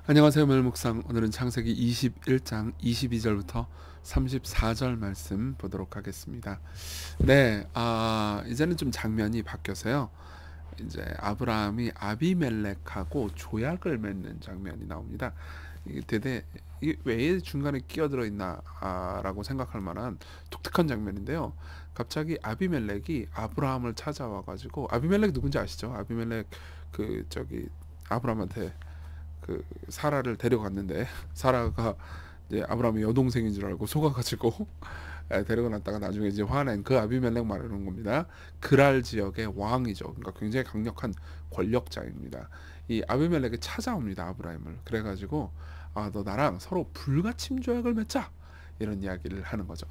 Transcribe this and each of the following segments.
안녕하세요. 멜묵상. 오늘은 창세기 21장 22절부터 34절 말씀 보도록 하겠습니다. 네, 이제는 좀 장면이 바뀌어서요. 이제 아브라함이 아비멜렉하고 조약을 맺는 장면이 나옵니다. 이게 대대 이게 왜 중간에 끼어들어 있나라고 생각할 만한 독특한 장면인데요. 갑자기 아비멜렉이 아브라함을 찾아와 가지고, 아비멜렉 누군지 아시죠? 아비멜렉 그 저기 아브라함한테 그 사라를 데려갔는데, 사라가 이제 아브라함의 여동생인 줄 알고 속아가지고 데려갔다가 나중에 이제 화낸 그 아비멜렉 말하는 겁니다. 그랄 지역의 왕이죠. 그러니까 굉장히 강력한 권력자입니다. 이 아비멜렉이 찾아옵니다, 아브라함을. 그래가지고 너 나랑 서로 불가침 조약을 맺자, 이런 이야기를 하는 거죠.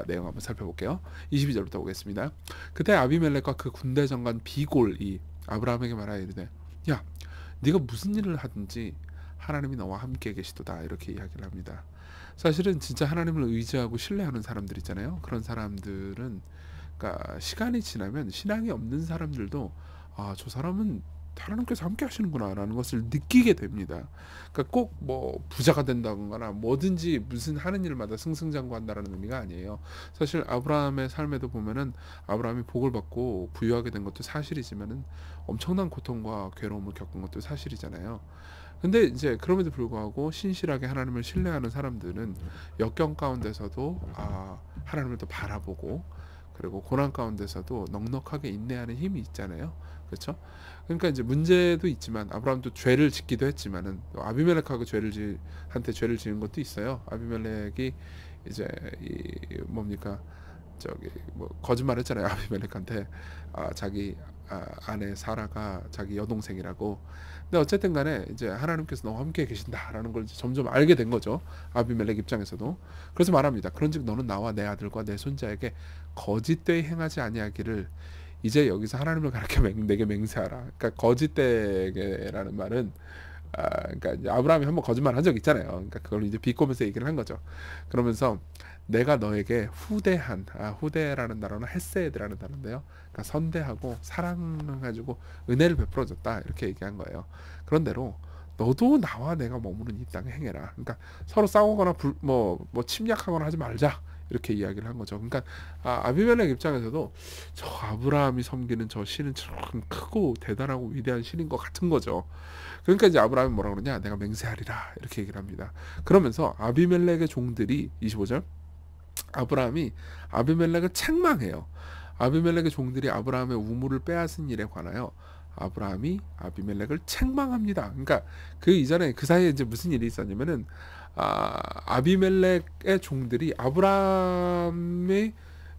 내용 한번 살펴볼게요. 22절부터 보겠습니다. 그때 아비멜렉과 그 군대 장관 비골이 아브라함에게 말하여 이르되, 야, 네가 무슨 일을 하든지 하나님이 너와 함께 계시도다, 이렇게 이야기를 합니다. 사실은 진짜 하나님을 의지하고 신뢰하는 사람들 있잖아요. 그런 사람들은, 그러니까 시간이 지나면 신앙이 없는 사람들도 저 사람은 하나님께서 함께 하시는구나 라는 것을 느끼게 됩니다. 그러니까 꼭 뭐 부자가 된다거나 뭐든지 무슨 하는 일마다 승승장구한다라는 의미가 아니에요. 사실 아브라함의 삶에도 보면은 아브라함이 복을 받고 부유하게 된 것도 사실이지만은 엄청난 고통과 괴로움을 겪은 것도 사실이잖아요. 근데 이제 그럼에도 불구하고 신실하게 하나님을 신뢰하는 사람들은 역경 가운데서도 하나님을 또 바라보고, 그리고 고난 가운데서도 넉넉하게 인내하는 힘이 있잖아요. 그렇죠? 그러니까 이제 문제도 있지만, 아브라함도 죄를 짓기도 했지만은 또 아비멜렉하고 한테 죄를 지은 것도 있어요. 아비멜렉이 이제 이 뭡니까, 저기 뭐 거짓말했잖아요. 아비멜렉한테 자기 아내 사라가 자기 여동생이라고. 근데 어쨌든 간에 이제 하나님께서 너와 함께 계신다라는 걸 점점 알게 된 거죠, 아비멜렉 입장에서도. 그래서 말합니다. 그런즉 너는 나와 내 아들과 내 손자에게 거짓되이 행하지 아니하기를 이제 여기서 하나님을 가르쳐 내게 맹세하라. 그러니까 거짓되게라는 말은, 그러니까 이제 아브라함이 한번 거짓말 한 적 있잖아요. 그러니까 그걸 이제 비꼬면서 얘기를 한 거죠. 그러면서 내가 너에게 후대라는 단어는 헤세드라는 단어인데요. 그러니까 선대하고 사랑해가지고 은혜를 베풀어줬다, 이렇게 얘기한 거예요. 그런대로 너도 나와 내가 머무는 이 땅에 행해라. 그러니까 서로 싸우거나 뭐 침략하거나 하지 말자, 이렇게 이야기를 한 거죠. 그러니까 아비멜렉 입장에서도 저 아브라함이 섬기는 저 신은 참 크고 대단하고 위대한 신인 것 같은 거죠. 그러니까 이제 아브라함이 뭐라 그러냐, 내가 맹세하리라, 이렇게 얘기를 합니다. 그러면서 아비멜렉의 종들이 25절, 아브라함이 아비멜렉을 책망해요. 아비멜렉의 종들이 아브라함의 우물을 빼앗은 일에 관하여 아브라함이 아비멜렉을 책망합니다. 그러니까 그 이전에 그 사이에 이제 무슨 일이 있었냐면은, 아비멜렉의 종들이 아브라함이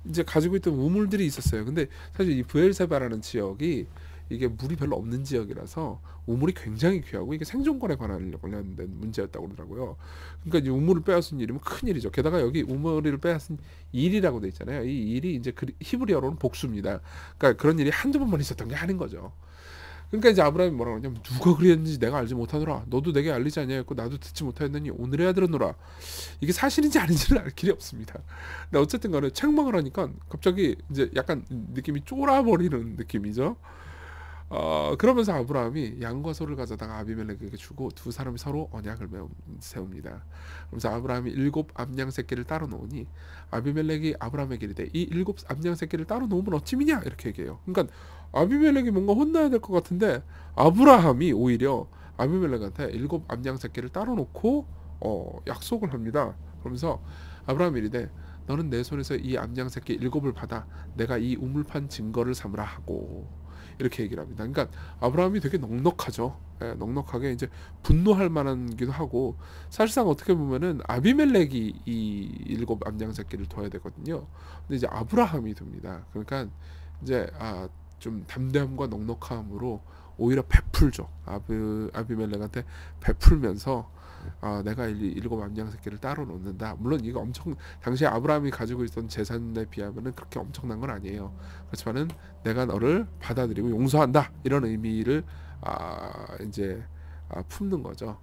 이제 가지고 있던 우물들이 있었어요. 근데 사실 이 브엘세바라는 지역이 이게 물이 별로 없는 지역이라서 우물이 굉장히 귀하고 이게 생존권에 관련된 문제였다고 그러더라고요. 그러니까 이제 우물을 빼앗은 일이면 큰 일이죠. 게다가 여기 우물을 빼앗은 일이라고 돼 있잖아요. 이 일이 이제 히브리어로는 복수입니다. 그러니까 그런 일이 한두 번만 있었던 게 아닌 거죠. 그러니까 이제 아브라함이 뭐라고 하냐면, 누가 그랬는지 내가 알지 못하노라. 너도 내게 알리지 아니하였고 나도 듣지 못하였느니 오늘에야 들었노라. 이게 사실인지 아닌지는 알 길이 없습니다. 근데 어쨌든 간에 책망을 하니까 갑자기 이제 약간 느낌이 쫄아버리는 느낌이죠. 그러면서 아브라함이 양과 소를 가져다가 아비멜렉에게 주고 두 사람이 서로 언약을 세웁니다. 그러면서 아브라함이 7 암양 새끼를 따로 놓으니 아비멜렉이 아브라함에게 이르되, 이 7 암양 새끼를 따로 놓으면 어찌미냐, 이렇게 얘기해요. 그러니까 아비멜렉이 뭔가 혼나야 될 것 같은데 아브라함이 오히려 아비멜렉한테 7 암양 새끼를 따로 놓고 약속을 합니다. 그러면서 아브라함이 이르되, 너는 내 손에서 이 암양 새끼 7을 받아 내가 이 우물판 증거를 삼으라 하고, 이렇게 얘기를 합니다. 그러니까 아브라함이 되게 넉넉하죠. 넉넉하게 이제 분노할 만한기도 하고, 사실상 어떻게 보면은 아비멜렉이 이 7 암양 새끼를 둬야 되거든요. 근데 이제 아브라함이 둡니다. 그러니까 이제 좀 담대함과 넉넉함으로 오히려 베풀죠. 아비멜렉한테 베풀면서 내가 7 암양 새끼를 따로 놓는다. 물론 이거 엄청 당시에 아브라함이 가지고 있던 재산에 비하면은 그렇게 엄청난 건 아니에요. 그렇지만은 내가 너를 받아들이고 용서한다, 이런 의미를 이제 품는 거죠.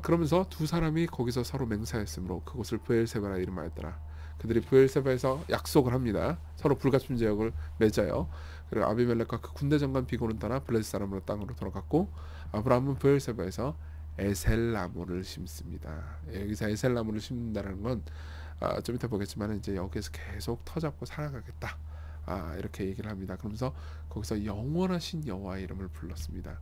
그러면서 두 사람이 거기서 서로 맹세했으므로 그곳을 브엘세바라 이름하였더라. 그들이 브엘세바에서 약속을 합니다. 서로 불가침 제약을 맺어요. 그리고 아비멜렉과 그 군대 장관 비고는 따라 블레셋 사람으로 땅으로 돌아갔고, 아브라함은 브엘세바에서 에셀나무를 심습니다. 여기서 에셀나무를 심는다는 건 좀 이따 보겠지만 이제 여기에서 계속 터잡고 살아가겠다. 이렇게 얘기를 합니다. 그러면서 거기서 영원하신 여호와의 이름을 불렀습니다.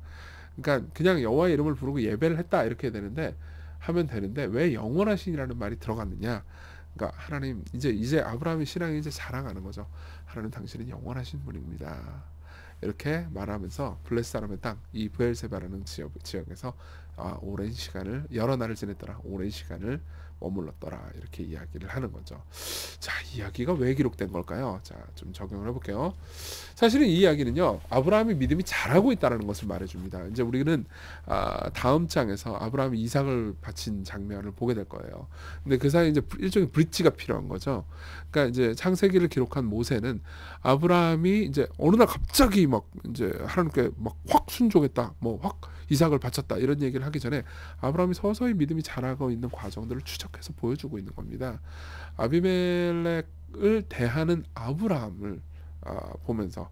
그러니까 그냥 여호와의 이름을 부르고 예배를 했다 이렇게 되는데 하면 되는데 왜 영원하신이라는 말이 들어갔느냐? 그러니까 하나님 이제 아브라함의 신앙이 이제 자라가는 거죠. 하나님 당신은 영원하신 분입니다. 이렇게 말하면서 블레스 사람의 땅, 이 브엘세바라는 지역에서 오랜 시간을 여러 날을 지냈더라. 오랜 시간을 머물렀더라. 이렇게 이야기를 하는 거죠. 자, 이야기가 왜 기록된 걸까요? 자, 좀 적용을 해볼게요. 사실은 이 이야기는요, 아브라함의 믿음이 자라고 있다는 것을 말해줍니다. 이제 우리는 다음 장에서 아브라함이 이삭을 바친 장면을 보게 될 거예요. 근데 그 사이에 이제 일종의 브릿지가 필요한 거죠. 그러니까 이제 창세기를 기록한 모세는 아브라함이 이제 어느 날 갑자기 막 이제 하나님께 막 확 순종했다, 뭐 확 이삭을 바쳤다 이런 얘기를 하기 전에 아브라함이 서서히 믿음이 자라고 있는 과정들을 추적해서 보여주고 있는 겁니다. 아비멜렉을 대하는 아브라함을 보면서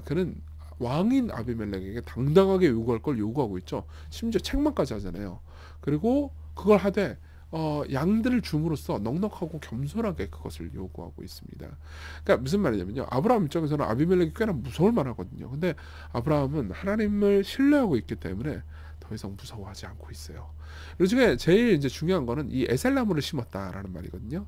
그는 왕인 아비멜렉에게 당당하게 요구할 걸 요구하고 있죠. 심지어 책망까지 하잖아요. 그리고 그걸 하되 양들을 줌으로써 넉넉하고 겸손하게 그것을 요구하고 있습니다. 그러니까 무슨 말이냐면요, 아브라함 입장에서는 아비멜렉이 꽤나 무서울 만하거든요. 근데 아브라함은 하나님을 신뢰하고 있기 때문에 더 이상 무서워하지 않고 있어요. 이 중에 제일 이제 중요한 거는 이 에셀나무를 심었다라는 말이거든요.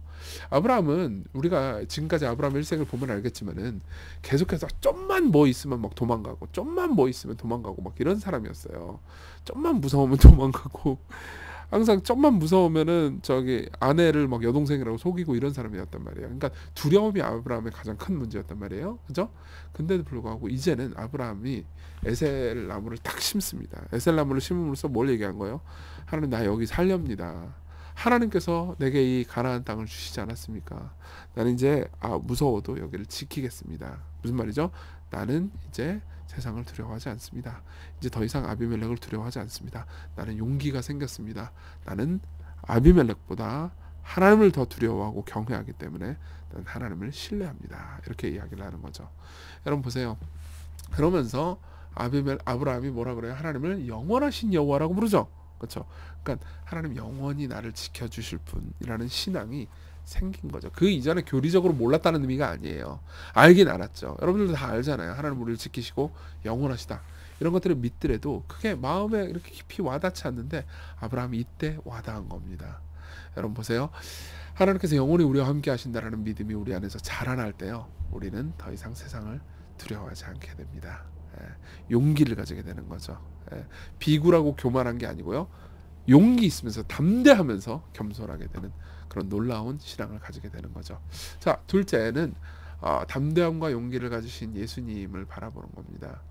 아브라함은 우리가 지금까지 아브라함 일생을 보면 알겠지만은 계속해서 좀만 뭐 있으면 막 도망가고, 좀만 뭐 있으면 도망가고 막 이런 사람이었어요. 좀만 무서우면 도망가고. 항상 좀만 무서우면은 저기 아내를 막 여동생이라고 속이고 이런 사람이었단 말이에요. 그러니까 두려움이 아브라함의 가장 큰 문제였단 말이에요. 그죠? 근데도 불구하고 이제는 아브라함이 에셀 나무를 딱 심습니다. 에셀 나무를 심음으로써 뭘 얘기한 거예요? 하나님, 나 여기 살렵니다. 하나님께서 내게 이 가나안 땅을 주시지 않았습니까? 나는 이제 무서워도 여기를 지키겠습니다. 무슨 말이죠? 나는 이제 세상을 두려워하지 않습니다. 이제 더 이상 아비멜렉을 두려워하지 않습니다. 나는 용기가 생겼습니다. 나는 아비멜렉보다 하나님을 더 두려워하고 경외하기 때문에 나는 하나님을 신뢰합니다. 이렇게 이야기를 하는 거죠. 여러분 보세요. 그러면서 아브라함이 뭐라 그래요? 하나님을 영원하신 여호와라고 부르죠. 그렇죠? 그러니까 하나님 영원히 나를 지켜주실 분이라는 신앙이 생긴 거죠. 그 이전에 교리적으로 몰랐다는 의미가 아니에요. 알긴 알았죠. 여러분들도 다 알잖아요. 하나님 우리를 지키시고 영원하시다. 이런 것들을 믿더라도 그게 마음에 이렇게 깊이 와닿지 않는데 아브라함이 이때 와닿은 겁니다. 여러분 보세요. 하나님께서 영원히 우리와 함께 하신다라는 믿음이 우리 안에서 자라날 때요, 우리는 더 이상 세상을 두려워하지 않게 됩니다. 용기를 가지게 되는 거죠. 비굴하고 교만한 게 아니고요, 용기 있으면서 담대하면서 겸손하게 되는 그런 놀라운 신앙을 가지게 되는 거죠. 자, 둘째는 담대함과 용기를 가지신 예수님을 바라보는 겁니다.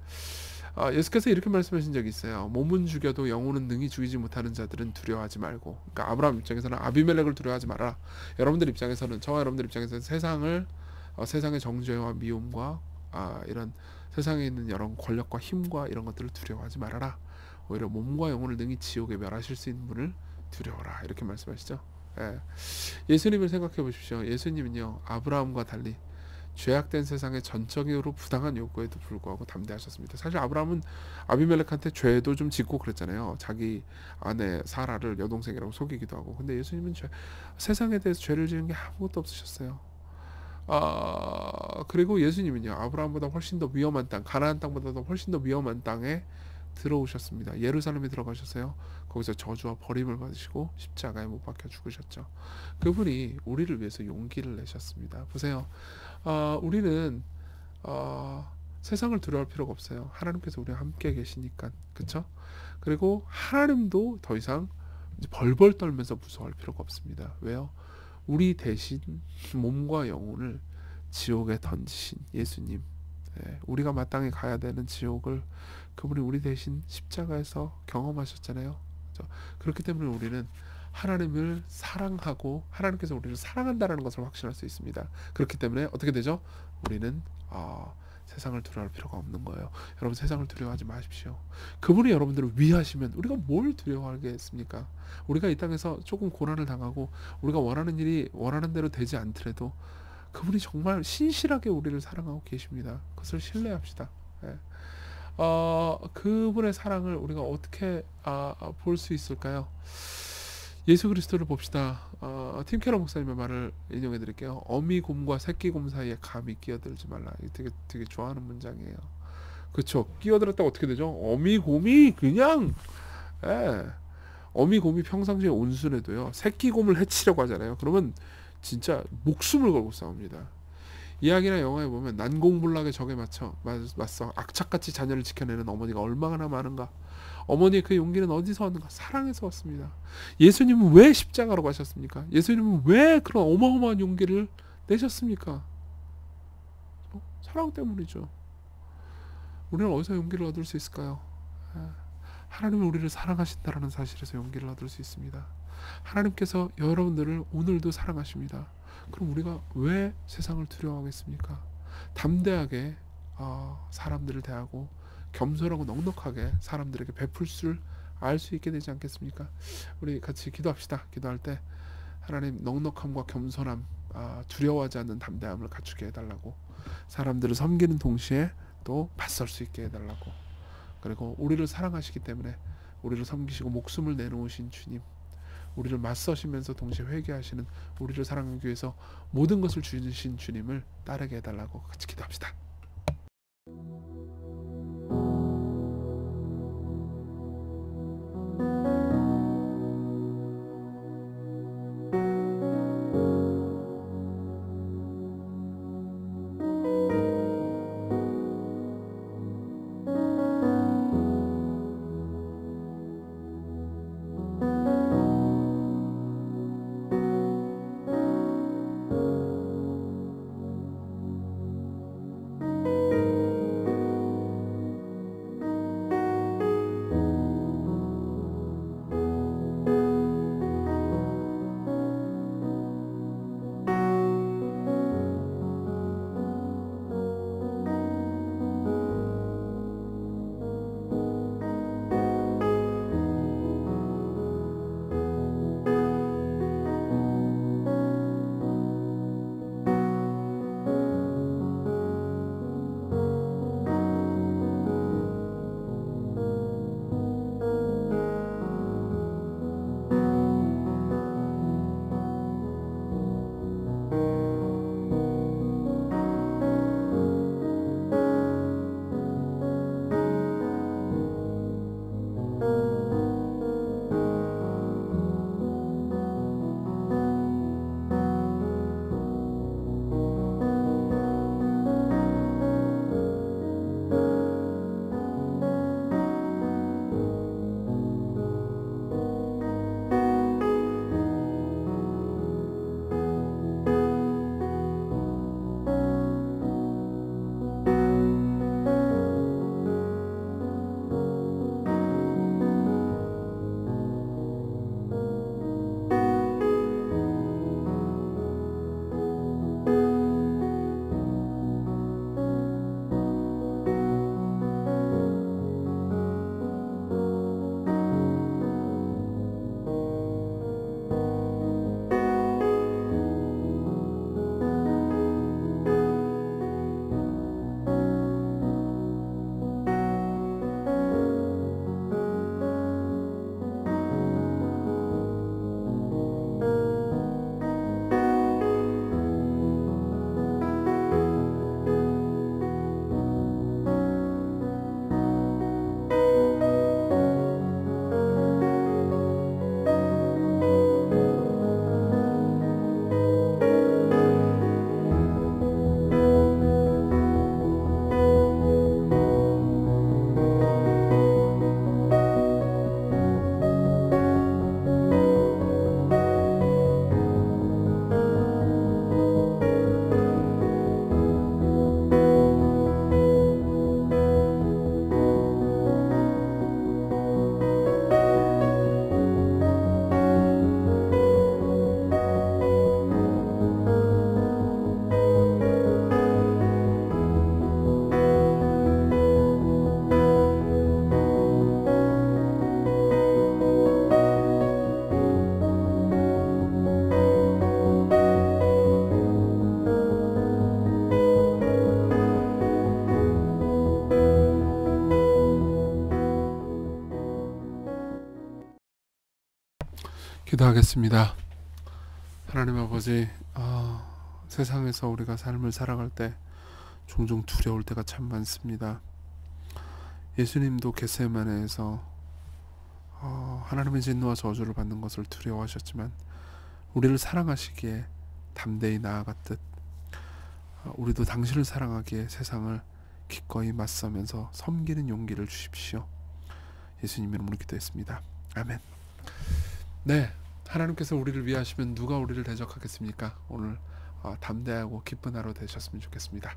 예수께서 이렇게 말씀하신 적이 있어요. 몸은 죽여도 영혼은 능히 죽이지 못하는 자들은 두려워하지 말고. 그러니까 아브라함 입장에서는 아비멜렉을 두려워하지 마라. 여러분들 입장에서는, 저와 여러분들 입장에서는 세상의 정죄와 미움과 이런 세상에 있는 여러 권력과 힘과 이런 것들을 두려워하지 말아라. 오히려 몸과 영혼을 능히 지옥에 멸하실 수 있는 분을 두려워라. 이렇게 말씀하시죠. 예수님을 생각해 보십시오. 예수님은요, 아브라함과 달리 죄악된 세상의 전적으로 부당한 요구에도 불구하고 담대하셨습니다. 사실 아브라함은 아비멜렉한테 죄도 좀 짓고 그랬잖아요. 자기 아내 사라를 여동생이라고 속이기도 하고. 근데 예수님은 세상에 대해서 죄를 지은 게 아무것도 없으셨어요. 그리고 예수님은요, 아브라함보다 훨씬 더 위험한 땅, 가나안 땅보다도 훨씬 더 위험한 땅에 들어오셨습니다. 예루살렘에 들어가셨어요. 거기서 저주와 버림을 받으시고 십자가에 못 박혀 죽으셨죠. 그분이 우리를 위해서 용기를 내셨습니다. 보세요. 우리는 세상을 두려워할 필요가 없어요. 하나님께서 우리와 함께 계시니까. 그렇죠? 그리고 하나님도 더 이상 벌벌 떨면서 무서워할 필요가 없습니다. 왜요? 우리 대신 몸과 영혼을 지옥에 던지신 예수님, 우리가 마땅히 가야 되는 지옥을 그분이 우리 대신 십자가에서 경험하셨잖아요. 그렇죠? 그렇기 때문에 우리는 하나님을 사랑하고 하나님께서 우리를 사랑한다는 것을 확신할 수 있습니다. 그렇기 때문에 어떻게 되죠? 우리는 세상을 두려워할 필요가 없는 거예요. 여러분, 세상을 두려워하지 마십시오. 그분이 여러분들을 위하시면 우리가 뭘 두려워하겠습니까? 우리가 이 땅에서 조금 고난을 당하고 우리가 원하는 일이 원하는 대로 되지 않더라도 그분이 정말 신실하게 우리를 사랑하고 계십니다. 그것을 신뢰합시다. 그분의 사랑을 우리가 어떻게 볼 수 있을까요? 예수 그리스도를 봅시다. 팀 캐러 목사님의 말을 인용해 드릴게요. 어미 곰과 새끼 곰 사이에 감히 끼어들지 말라. 이게 되게 좋아하는 문장이에요. 그렇죠. 끼어들었다가 어떻게 되죠? 어미 곰이 그냥 예. 어미 곰이 평상시에 온순해도요. 새끼 곰을 해치려고 하잖아요. 그러면 진짜 목숨을 걸고 싸웁니다. 이야기나 영화에 보면 난공불락의 적에 맞서 악착같이 자녀를 지켜내는 어머니가 얼마나 많은가. 어머니의 그 용기는 어디서 왔는가? 사랑에서 왔습니다. 예수님은 왜 십자가로 가셨습니까? 예수님은 왜 그런 어마어마한 용기를 내셨습니까? 사랑 때문이죠. 우리는 어디서 용기를 얻을 수 있을까요? 하나님은 우리를 사랑하신다라는 사실에서 용기를 얻을 수 있습니다. 하나님께서 여러분들을 오늘도 사랑하십니다. 그럼 우리가 왜 세상을 두려워하겠습니까? 담대하게 사람들을 대하고 겸손하고 넉넉하게 사람들에게 베풀 줄 알 수 있게 되지 않겠습니까? 우리 같이 기도합시다. 기도할 때 하나님 넉넉함과 겸손함, 두려워하지 않는 담대함을 갖추게 해달라고, 사람들을 섬기는 동시에 또 맞설 수 있게 해달라고, 그리고 우리를 사랑하시기 때문에 우리를 섬기시고 목숨을 내놓으신 주님, 우리를 맞서시면서 동시에 회개하시는 우리를 사랑하기 위해서 모든 것을 주신 주님을 따르게 해달라고 같이 기도합시다. 기도하겠습니다. 하나님 아버지, 세상에서 우리가 삶을 살아갈 때 종종 두려울 때가 참 많습니다. 예수님도 겟세마네에서 하나님의 진노와 저주를 받는 것을 두려워하셨지만 우리를 사랑하시기에 담대히 나아갔듯 우리도 당신을 사랑하기에 세상을 기꺼이 맞서면서 섬기는 용기를 주십시오. 예수님 이름으로 기도했습니다. 아멘. 네, 하나님께서 우리를 위하시면 누가 우리를 대적하겠습니까? 오늘 담대하고 기쁜 하루 되셨으면 좋겠습니다.